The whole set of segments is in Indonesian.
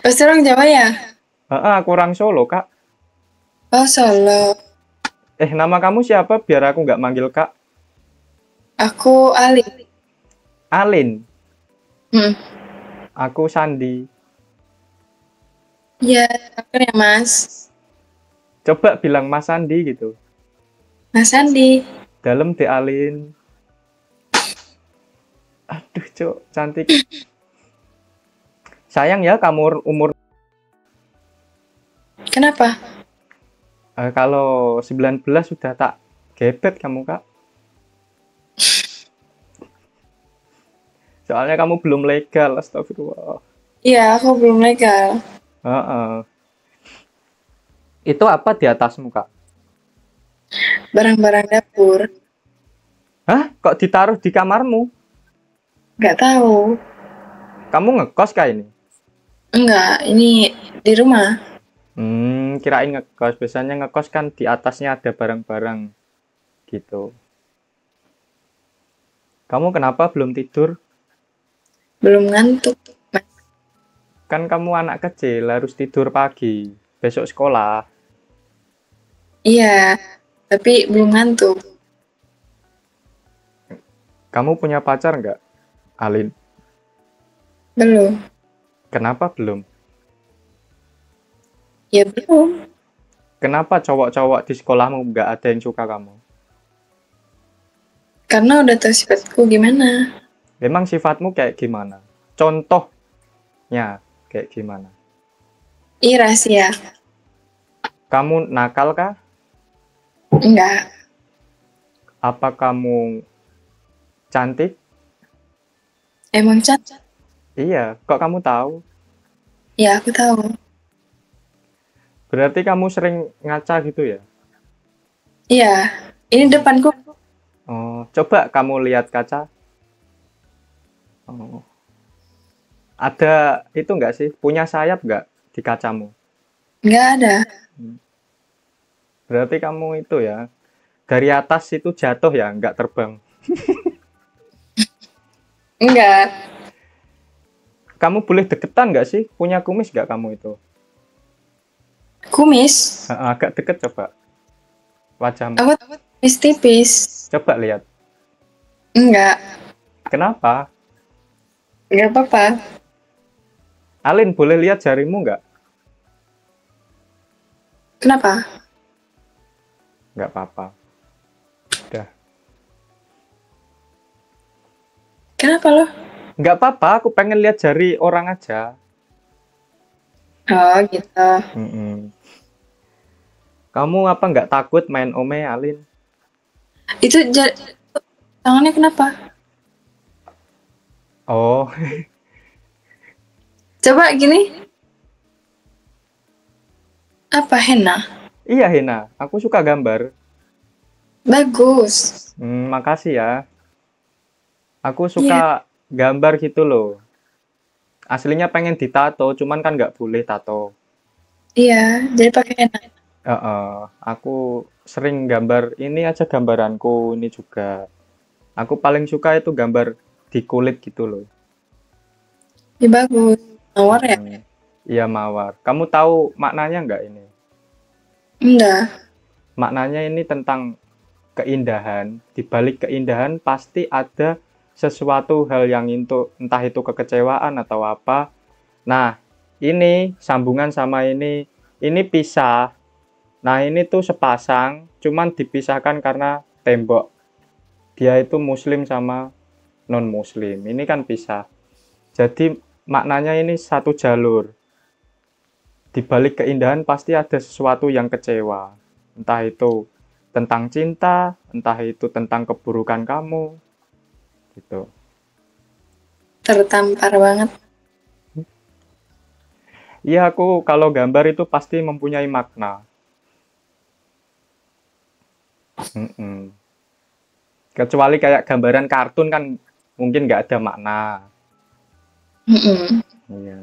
Pasti orang Jawa ya? Aku orang Solo, Kak. Oh, Solo. Nama kamu siapa? Biar aku nggak manggil Kak. Aku Ali. Alin. Hmm. Aku Sandi. Ya, aku ya Mas. Coba bilang Mas Sandi gitu. Mas Andi. Dalam di Alin. Aduh, Cok, cantik. Sayang ya kamu umur Kenapa? kalau 19 sudah tak gebet kamu, Kak. Soalnya kamu belum legal, astagfirullah. Iya, aku belum legal. Heeh. Itu apa di atasmu, Kak? Barang-barang dapur. Hah? Kok ditaruh di kamarmu? Nggak tahu. Kamu ngekos kah ini? Enggak, ini di rumah. Kirain ngekos. Biasanya ngekos kan di atasnya ada barang-barang gitu. Kamu kenapa belum tidur? Belum ngantuk. Mas. Kan kamu anak kecil, harus tidur pagi. Besok sekolah. Iya, tapi belum ngantuk. Kamu punya pacar nggak, Alin? Belum. Kenapa belum? Ya belum. Kenapa cowok-cowok di sekolahmu nggak ada yang suka kamu? Karena udah tahu sifatku gimana. Memang sifatmu kayak gimana? Contohnya kayak gimana? Ih, rahasia. Kamu nakal kah? Enggak. Apa kamu cantik? Emang cantik. Iya, kok kamu tahu? Ya, aku tahu. Berarti kamu sering ngaca gitu ya? Iya, ini depanku. Oh, coba kamu lihat kaca. Oh, ada itu nggak sih? Punya sayap nggak di kacamu? Enggak ada. Berarti kamu itu ya, dari atas itu jatuh ya, nggak terbang. Enggak. Kamu boleh deketan nggak sih? Punya kumis nggak kamu itu? Kumis. Agak deket coba wajahmu. Aku tipis-tipis. Coba lihat. Enggak. Kenapa? Enggak apa-apa. Alin, boleh lihat jarimu nggak? Kenapa? Nggak apa-apa. Udah. Kenapa loh? Nggak apa-apa, aku pengen lihat jari orang aja. Oh, gitu. Mm-mm. Kamu apa nggak takut main ome, Alin? Itu tangannya kenapa? Oh, Coba gini. Apa henna? iya Hina, aku suka gambar. Bagus. Makasih ya. Aku Iya. suka gambar gitu loh. Aslinya pengen ditato, cuman kan nggak boleh tato. Iya, jadi pakai henna. Aku sering gambar ini aja gambaranku ini juga. Aku paling suka itu gambar di kulit gitu loh. Iya, bagus. Mawar ya? Iya mawar. Kamu tahu maknanya nggak ini? Enggak. Maknanya ini tentang keindahan. Di balik keindahan pasti ada sesuatu hal yang itu entah itu kekecewaan atau apa. Nah, ini sambungan sama ini pisah. Nah, ini tuh sepasang, cuman dipisahkan karena tembok. Dia itu muslim sama non-muslim. Ini kan pisah. Jadi maknanya ini satu jalur. Di balik keindahan pasti ada sesuatu yang kecewa. Entah itu tentang cinta, entah itu tentang keburukan kamu, gitu. Tertampar banget. Iya, aku kalau gambar itu pasti mempunyai makna. Mm-mm. Kecuali kayak gambaran kartun kan mungkin nggak ada makna. Mm-mm. Iya.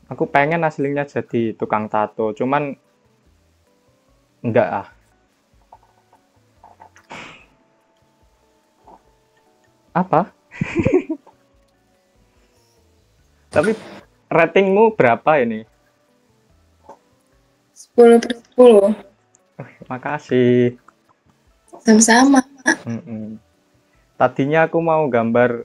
Aku pengen aslinya jadi tukang tato, cuman enggak ah. Apa? Tapi Ratingmu berapa ini? 10/10. Makasih. Sama-sama. Mm-mm. Tadinya aku mau gambar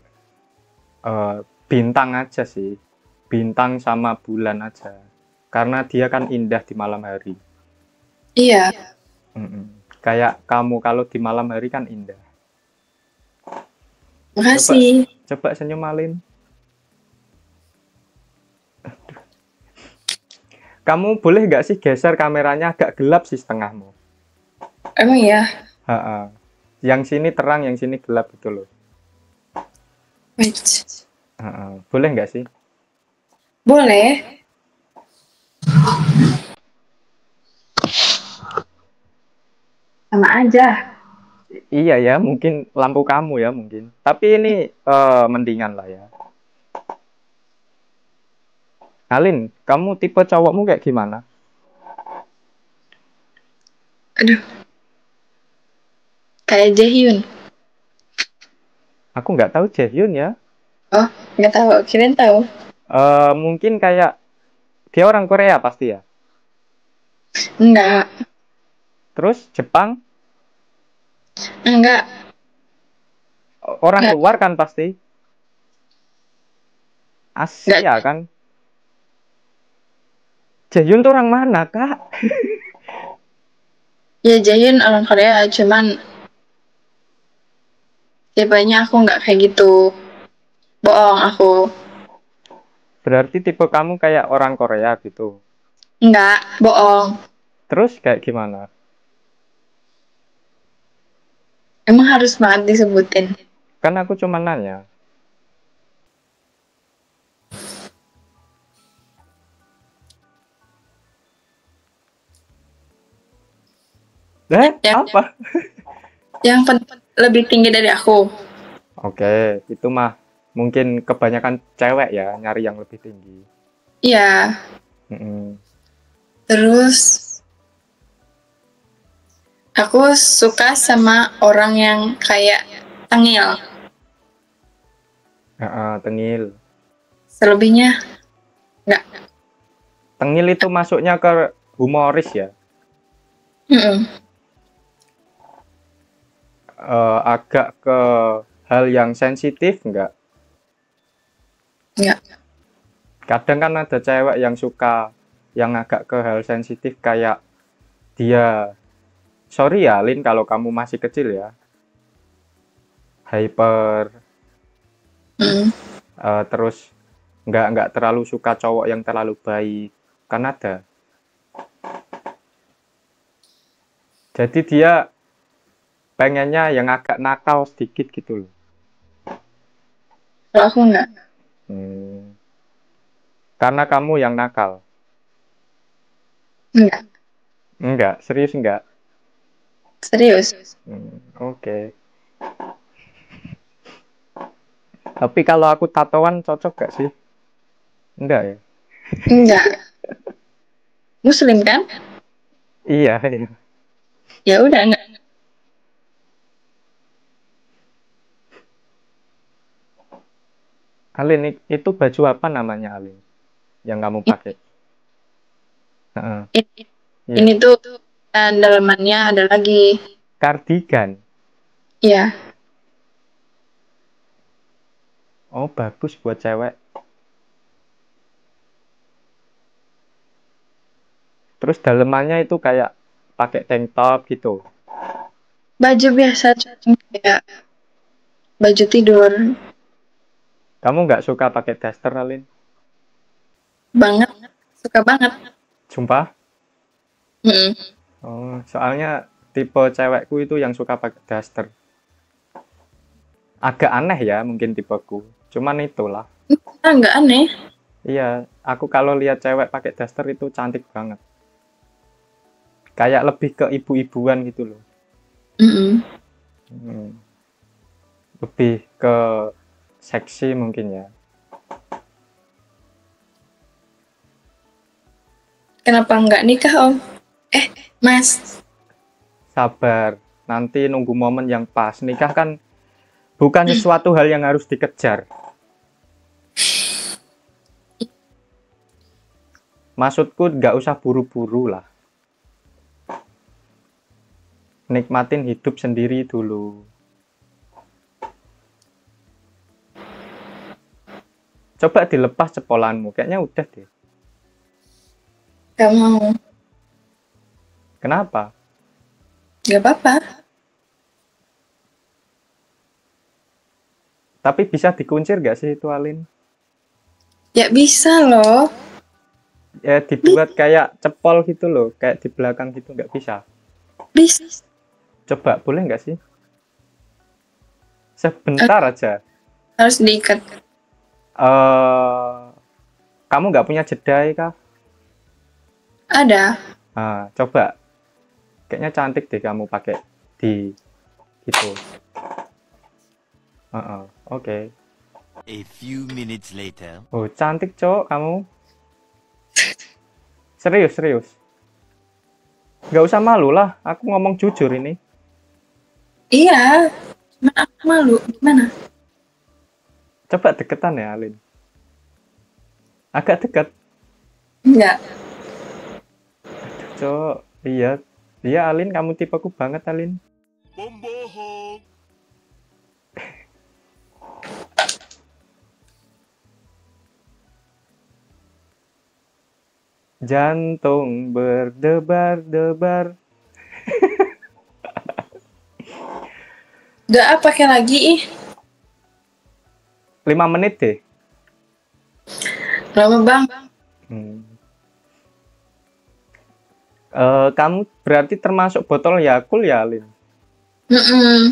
bintang aja sih. Bintang sama bulan aja. Karena dia kan indah di malam hari. Iya, Mm-mm. Kayak kamu kalau di malam hari kan indah. Coba, makasih. coba senyum Alin. Kamu boleh nggak sih geser kameranya agak gelap sih setengahmu? Emang ya? Ha-ha. Yang sini terang, yang sini gelap gitu loh. Wait. Ha-ha. Boleh nggak sih? Boleh. Sama aja. Iya ya, mungkin lampu kamu ya mungkin. Tapi ini mendingan lah ya. Alin, kamu tipe cowokmu kayak gimana? Aduh, kayak Jaehyun. Aku nggak tahu Jaehyun ya. Oh, nggak tahu. Kirain tahu. Mungkin kayak dia orang Korea pasti ya. Enggak. Terus Jepang, Enggak. orang Enggak. luar kan pasti. Enggak. Asia kan. Jaehyun tuh orang mana, Kak? Ya, Jaehyun orang Korea. Cuman tipenya aku nggak kayak gitu. Bohong aku. Berarti tipe kamu kayak orang Korea gitu. Enggak. Bohong. Terus kayak gimana? Emang harus banget disebutin. Kan aku cuma nanya. Yang Apa? lebih tinggi dari aku. Oke, itu mah mungkin kebanyakan cewek ya nyari yang lebih tinggi. Iya. Mm-mm. Terus aku suka sama orang yang kayak tengil. Tengil. Selebihnya enggak. Tengil itu masuknya ke humoris ya. Mm-mm. Agak ke hal yang sensitif enggak? Enggak. Kadang kan ada cewek yang suka yang agak ke hal sensitif kayak dia, sorry ya Lin kalau kamu masih kecil ya, hyper, Mm. terus nggak terlalu suka cowok yang terlalu baik, kan ada. Jadi dia pengennya yang agak nakal sedikit gitu loh. Kalau aku enggak. Hmm. Karena kamu yang nakal. Enggak. Enggak, serius enggak? Serius. Oke. Tapi kalau aku tatoan cocok gak sih? Enggak ya? Enggak. Muslim kan? Iya, iya. Ya udah enggak. Alin, itu baju apa namanya Alin? Yang kamu pakai? Heeh. Ini, Iya. ini tuh dalamannya ada lagi. Kardigan. Ya, Oh, bagus buat cewek. Terus dalemannya itu kayak pakai tank top gitu. baju biasa kayak baju tidur Kamu nggak suka pakai daster, Alin? banget. Suka banget. Sumpah? Mm-mm. Oh, soalnya tipe cewekku itu yang suka pakai daster. Agak aneh ya mungkin tipeku. Cuman itulah. Enggak aneh. Iya, aku kalau lihat cewek pakai daster itu cantik banget. Kayak lebih ke ibu-ibuan gitu loh. Mm-mm. Lebih ke seksi mungkin ya. Kenapa enggak nikah, Om? Mas. Sabar, nanti nunggu momen yang pas. Nikah kan bukan sesuatu hal yang harus dikejar. Maksudku nggak usah buru-buru lah. Nikmatin hidup sendiri dulu. Coba dilepas cepolanmu, kayaknya udah deh. Gak mau. Kenapa? Gak apa-apa. Tapi bisa dikuncir gak sih itu, Alin? Ya bisa loh. Ya dibuat kayak cepol gitu loh, kayak di belakang gitu, nggak bisa. Bisa. Coba, boleh nggak sih? Sebentar aja. Harus diikat. Kamu nggak punya jedai kah? Ada. Nah, coba. Kayaknya cantik deh kamu pakai di itu. Oke. A few minutes later. Oh, cantik, Cok, kamu. Serius. Nggak usah malu lah, aku ngomong jujur ini. Iya. Cuman aku malu. Gimana? Coba deketan ya, Alin. Agak dekat. Enggak. Cok, iya. Iya, Alin, kamu tipeku banget, Alin. Pembohong. Jantung berdebar-debar. Udah pakai lagi ih. 5 menit deh. Lama bang. Kamu berarti termasuk botol Yakult ya, Alin? Mm-mm.